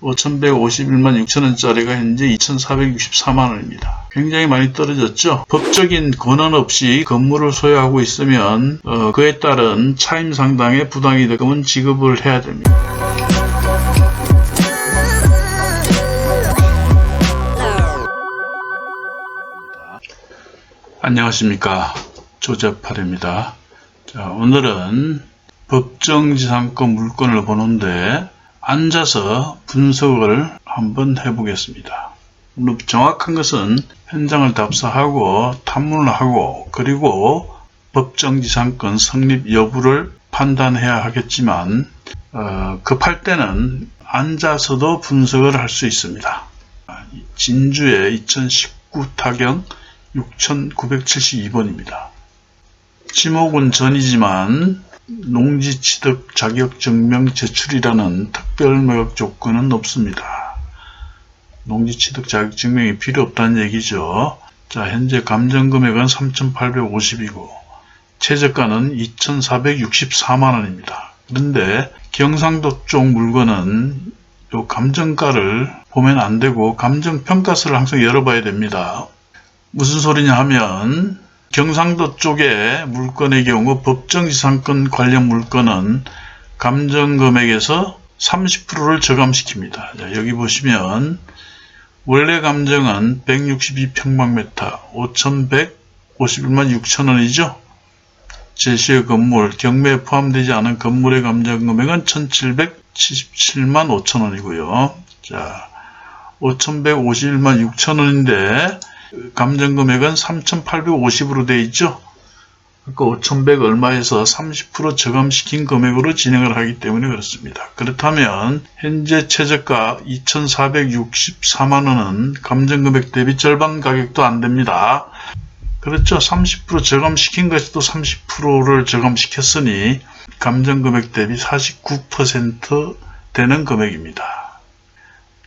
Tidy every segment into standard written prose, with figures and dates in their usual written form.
5,151만 6천원짜리가 현재 2,464만원입니다. 굉장히 많이 떨어졌죠. 법적인 권한 없이 건물을 소유하고 있으면 그에 따른 차임 상당의 부당이득금은 지급을 해야 됩니다. 안녕하십니까, 조재팔입니다. 자, 오늘은 법정지상권 물건을 보는데 앉아서 분석을 한번 해보겠습니다. 물론 정확한 것은 현장을 답사하고 탐문을 하고 그리고 법정지상권 성립 여부를 판단해야 하겠지만 급할 때는 앉아서도 분석을 할 수 있습니다. 진주의 2019 타경 6972번입니다. 지목은 전이지만 농지취득 자격증명 제출이라는 특별매각 조건은 없습니다. 농지취득 자격증명이 필요 없다는 얘기죠. 자, 현재 감정금액은 3,850이고 최저가는 2,464만원입니다. 그런데 경상도 쪽 물건은 요 감정가를 보면 안 되고 감정평가서를 항상 열어봐야 됩니다. 무슨 소리냐 하면 경상도 쪽의 물건의 경우 법정지상권 관련 물건은 감정금액에서 30%를 저감시킵니다. 자, 여기 보시면 원래 감정은 162평방미터 5,151만 6천원이죠. 제시의 건물, 경매에 포함되지 않은 건물의 감정금액은 1,777만 5천원이고요. 자, 5,151만 6천원인데 감정금액은 3,850으로 되어 있죠. 그러니까 5,100 얼마에서 30% 저감시킨 금액으로 진행을 하기 때문에 그렇습니다. 그렇다면 현재 최저가 2,464만원은 감정금액 대비 절반 가격도 안됩니다. 그렇죠. 30% 저감시킨 것도 30%를 저감시켰으니 감정금액 대비 49% 되는 금액입니다.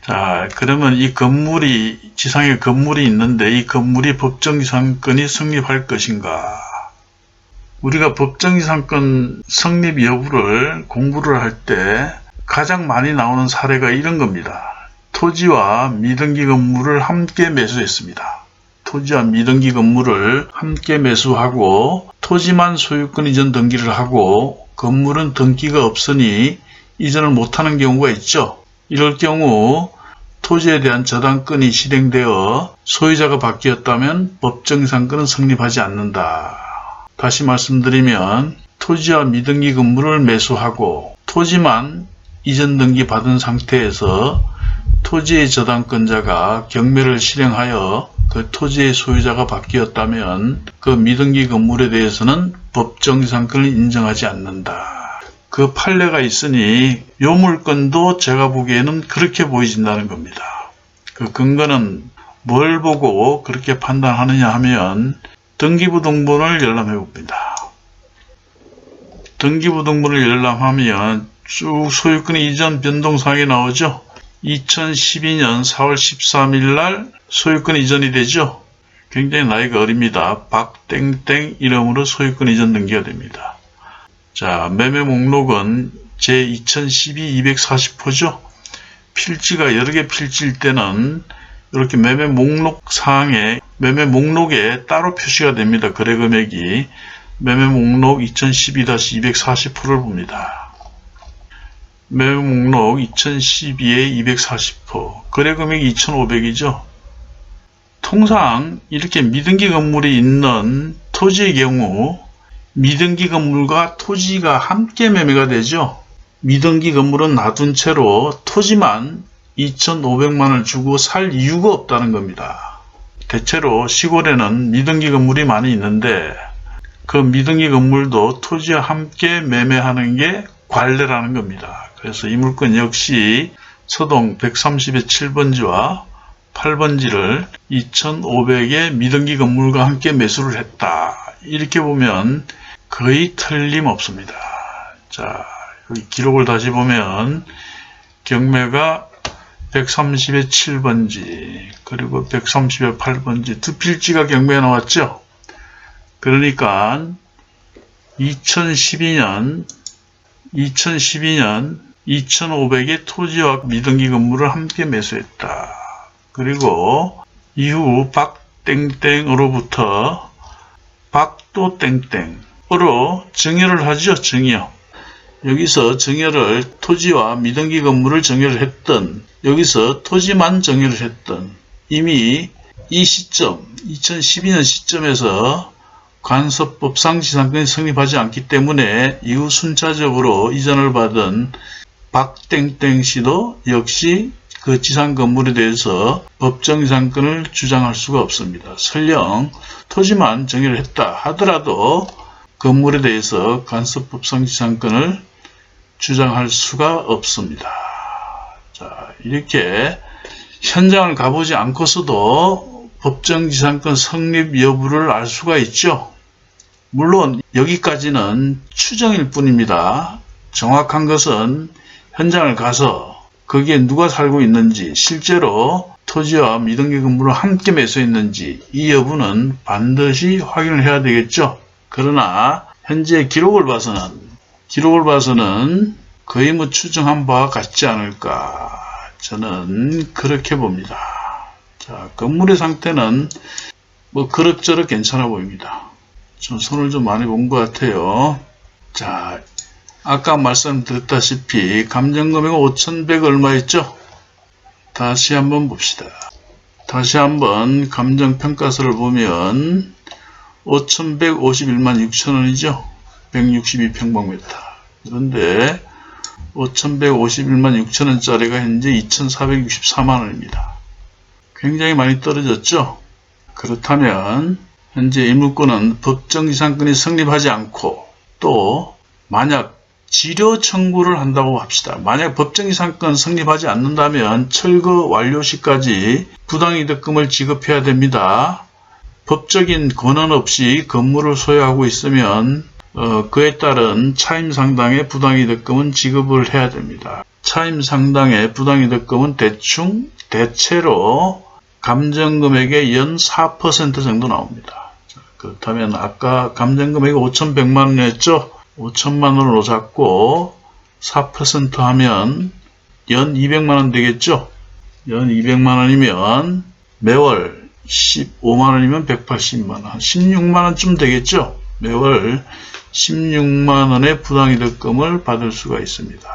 자, 그러면 이 건물이, 지상에 건물이 있는데 이 건물이 법정지상권이 성립할 것인가? 우리가 법정지상권 성립 여부를 공부를 할 때 가장 많이 나오는 사례가 이런 겁니다. 토지와 미등기 건물을 함께 매수했습니다. 토지와 미등기 건물을 함께 매수하고 토지만 소유권 이전 등기를 하고 건물은 등기가 없으니 이전을 못하는 경우가 있죠. 이럴 경우 토지에 대한 저당권이 실행되어 소유자가 바뀌었다면 법정지상권은 성립하지 않는다. 다시 말씀드리면 토지와 미등기 건물을 매수하고 토지만 이전 등기 받은 상태에서 토지의 저당권자가 경매를 실행하여 그 토지의 소유자가 바뀌었다면 그 미등기 건물에 대해서는 법정지상권을 인정하지 않는다. 그 판례가 있으니 요 물건도 제가 보기에는 그렇게 보여진다는 겁니다. 그 근거는 뭘 보고 그렇게 판단하느냐 하면 등기부등본을 열람해 봅니다. 등기부등본을 열람하면 쭉 소유권 이전 변동사항이 나오죠. 2012년 4월 13일 날 소유권 이전이 되죠. 굉장히 나이가 어립니다. 박땡땡 이름으로 소유권 이전 등기가 됩니다. 자, 매매 목록은 제 2012-240호죠. 필지가 여러 개 필지일 때는 이렇게 매매 목록 사항에 매매 목록에 따로 표시가 됩니다. 거래 금액이 매매 목록 2012-240호를 봅니다. 매매 목록 2012의 240호 거래 금액이 2,500이죠. 통상 이렇게 미등기 건물이 있는 토지의 경우 미등기 건물과 토지가 함께 매매가 되죠. 미등기 건물은 놔둔 채로 토지만 2,500만원을 주고 살 이유가 없다는 겁니다. 대체로 시골에는 미등기 건물이 많이 있는데 그 미등기 건물도 토지와 함께 매매하는 게 관례라는 겁니다. 그래서 이 물건 역시 서동 130의 7번지와 8번지를 2,500의 미등기 건물과 함께 매수를 했다. 이렇게 보면 거의 틀림없습니다. 자, 여기 기록을 다시 보면 경매가 130의 7번지 그리고 130의 8번지 두 필지가 경매에 나왔죠. 그러니까 2012년 2,500의 토지와 미등기 건물을 함께 매수했다. 그리고 이후 박땡땡으로부터 박도 땡땡으로 증여를 하죠. 증여. 여기서 증여를 토지와 미등기 건물을 증여를 했던, 여기서 토지만 증여를 했던, 이미 이 시점 2012년 시점에서 관서법상 지상권이 성립하지 않기 때문에 이후 순차적으로 이전을 받은 박땡땡 씨도 역시 그 지상 건물에 대해서 법정 지상권을 주장할 수가 없습니다. 설령 토지만 정의를 했다 하더라도 건물에 대해서 관서법상 지상권을 주장할 수가 없습니다. 자, 이렇게 현장을 가보지 않고서도 법정 지상권 성립 여부를 알 수가 있죠. 물론 여기까지는 추정일 뿐입니다. 정확한 것은 현장을 가서 거기에 누가 살고 있는지, 실제로 토지와 미등기 건물을 함께 매수했는지 이 여부는 반드시 확인을 해야 되겠죠. 그러나 현재 기록을 봐서는 거의 추정한 바와 같지 않을까, 저는 그렇게 봅니다. 자, 건물의 상태는 그럭저럭 괜찮아 보입니다. 좀 손을 좀 많이 본 것 같아요. 자, 아까 말씀드렸다시피 감정금액은 5,100 얼마였죠? 다시 한번 봅시다. 다시 한번 감정평가서를 보면 5,151만 6천원이죠. 162평방미터. 그런데 5,151만 6천원짜리가 현재 2,464만원입니다. 굉장히 많이 떨어졌죠? 그렇다면 현재 임무권은 법정지상권이 성립하지 않고, 또 만약 지료 청구를 한다고 합시다. 만약 법정지상권 성립하지 않는다면 철거 완료 시까지 부당이득금을 지급해야 됩니다. 법적인 권한 없이 건물을 소유하고 있으면 그에 따른 차임상당의 부당이득금은 지급을 해야 됩니다. 차임상당의 부당이득금은 대체로 감정금액의 연 4% 정도 나옵니다. 그렇다면 아까 감정금액이 5,100만원이었죠? 5천만원으로 잡고 4% 하면 연 200만원 되겠죠? 연 200만원이면 매월 15만원이면 180만원, 16만원쯤 되겠죠? 매월 16만원의 부당이득금을 받을 수가 있습니다.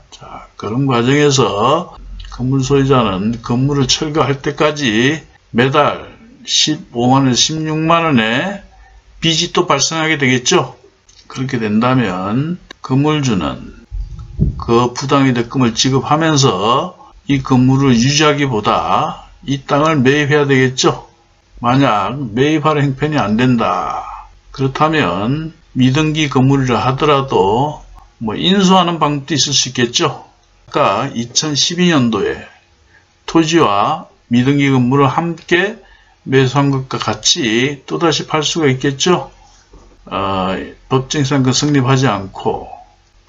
자, 그런 과정에서 건물 소유자는 건물을 철거할 때까지 매달 15만원에서 16만원의 빚이 또 발생하게 되겠죠? 그렇게 된다면 건물주는 그 부당이득금을 지급하면서 이 건물을 유지하기보다 이 땅을 매입해야 되겠죠? 만약 매입할 형편이 안 된다. 그렇다면 미등기 건물이라 하더라도 인수하는 방법도 있을 수 있겠죠? 아까 2012년도에 토지와 미등기 건물을 함께 매수한 것과 같이 또다시 팔 수가 있겠죠? 법정지상권 성립하지 않고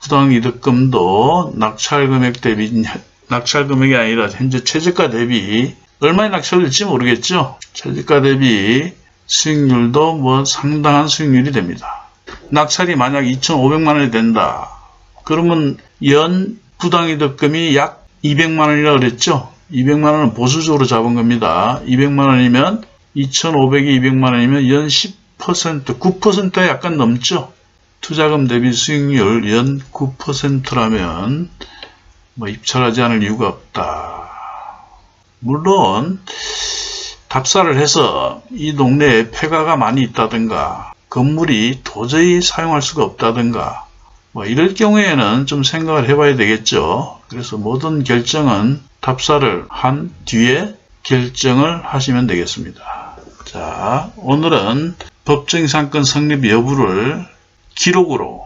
부당이득금도 낙찰금액 대비, 낙찰금액이 아니라 현재 최저가 대비 얼마에 낙찰될지 모르겠죠? 최저가 대비 수익률도 상당한 수익률이 됩니다. 낙찰이 만약 2,500만원이 된다. 그러면 연 부당이득금이 약 200만원이라고 그랬죠? 200만원은 보수적으로 잡은 겁니다. 200만원이면 2,500이 200만원이면 연 10%, 9%가 약간 넘죠? 투자금 대비 수익률 연 9%라면 입찰하지 않을 이유가 없다. 물론 답사를 해서 이 동네에 폐가가 많이 있다든가 건물이 도저히 사용할 수가 없다든가 이럴 경우에는 좀 생각을 해봐야 되겠죠. 그래서 모든 결정은 답사를 한 뒤에 결정을 하시면 되겠습니다. 자, 오늘은 법정지상권 성립 여부를 기록으로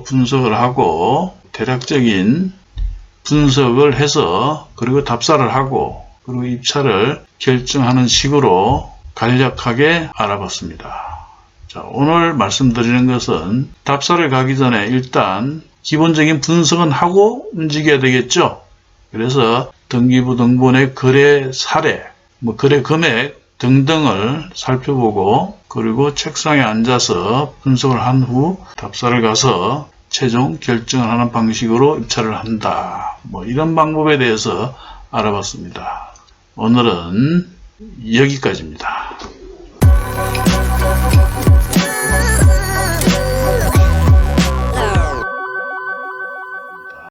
분석을 하고 대략적인 분석을 해서 그리고 답사를 하고 그리고 입찰을 결정하는 식으로 간략하게 알아봤습니다. 자, 오늘 말씀드리는 것은 답사를 가기 전에 일단 기본적인 분석은 하고 움직여야 되겠죠. 그래서 등기부 등본의 거래 사례, 거래 금액 등등을 살펴보고 그리고 책상에 앉아서 분석을 한 후 답사를 가서 최종 결정을 하는 방식으로 입찰을 한다. 뭐 이런 방법에 대해서 알아봤습니다. 오늘은 여기까지입니다.